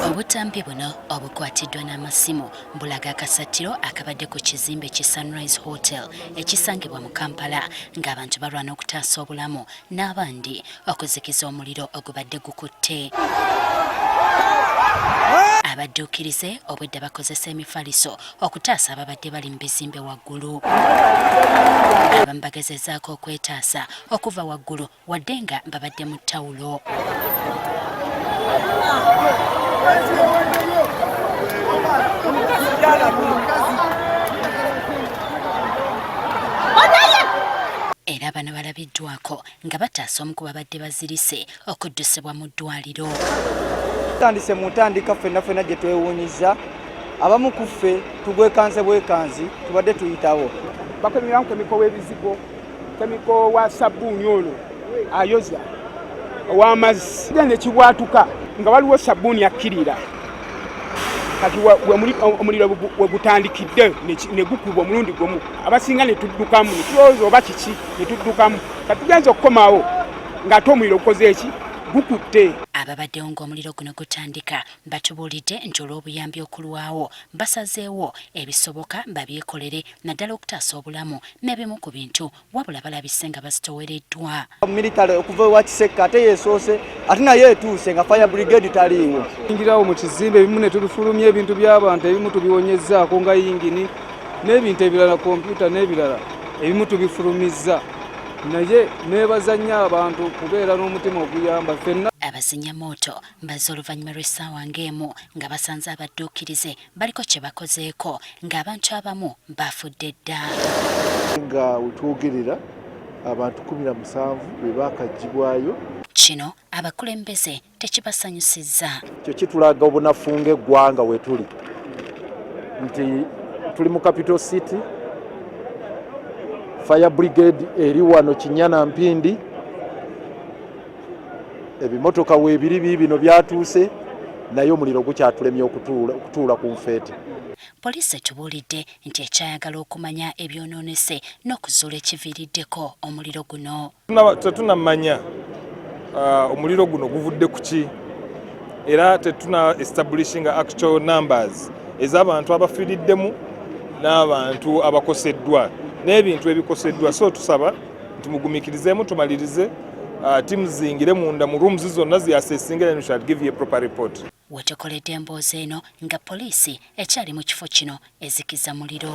Obutambi buno obukwatiddwa n'amasimu bulaga akasattiro akabadde ku kizimbe ki Sunrise Hotel ekisangibwa mu Kampala ng'abantu balwana okutaasa obulamu n'abandi okuzikiza omuliro ogubadde gukutte. Abadduukirize obwedda bakozesa emifaliso okutaasa ababadde bali mu bizimbe waggulu. Abamu bagezezzaako okwetaasa okuva waggulu wadde nga babadde mu ttawulo. Era bano balabiddwako nga bataasa omu ku babadde bazirise okuddusibwa mu ddwaliro. Tandise mu ntandika ffenna gye twewuunyiza abamu ku ffe tugwekanze bwekanzi tubadde tuyitawo. Bakemeramu kemiko w'ebizigo, kemiko wa sabbuuni olwo ayoza ow'amazzi ne kibwatuka nga waliwo sabbuuni akkirira kati omuliro we gutandikidde ne gukubwa omulundi gumu abasinga ne tuddukamu ne tulowooza oba kiki ne tuddukamu kati tugenza okukomawo ng'ate omuliro gukoze eki gukutte. Ababaddewo ng'omuliro guno gutandika batubuulidde nti olw'obuyambi okulwawo basazeewo ebisoboka babyekolere naddala okutaasa obulamu n'ebimu ku bintu wabula balabise nga bazitowereddwa. Militale okuva ewa Kiseka ate yeesoose ate naye etuuse nga fire brigade taliiwo. Ingirawo mu kizimbe ebimu ne tubifulumya ebintu by'abantu ebimu tubiwonyezzaako nga yingini n'ebintu ebirala kompyuta n'ebirala ebimu tubifulumizza. Naye neebaza nnyo abantu kubeera n'omutima oguyamba ffenna. Abazinya mooto bazze oluvannyuma lw'essaawa ng'emu nga basanze abadduukirize baliko kye bakozeeko ng'abantu abamu bafudde dda. Nga wetwogerera abantu 17 be baakaggyibwayo. Kino abakulembeze tekibasanyusizza. Kyo kitulaga obunafu ng'eggwanga we tuli nti tuli mu capital city. Fire brigade eri wano Kinyana Mpindi, ebimotoka weebiri bino byatuuse naye omuliro gukyatulemye okutuula ku nfeete. Poliisi etubuulidde nti ekyayagala okumanya ebyonoonese n'okuzuula ekiviiriddeko omuliro guno. Tetunamanya omuliro guno guvudde ku ki era tetuna establishing actual numbers ez'abantu abafiiriddemu n'abantu abakoseddwa n'ebintu ebikoseddwa. So tusaba nti mugumikirizeemu tumalirize timu zingire munda mu rooms zonna ziassessinga and we shall give you a proper report. Wetukoledde emboozi eno nga poliisi ekyali mu kifo kino ezikiza muliro.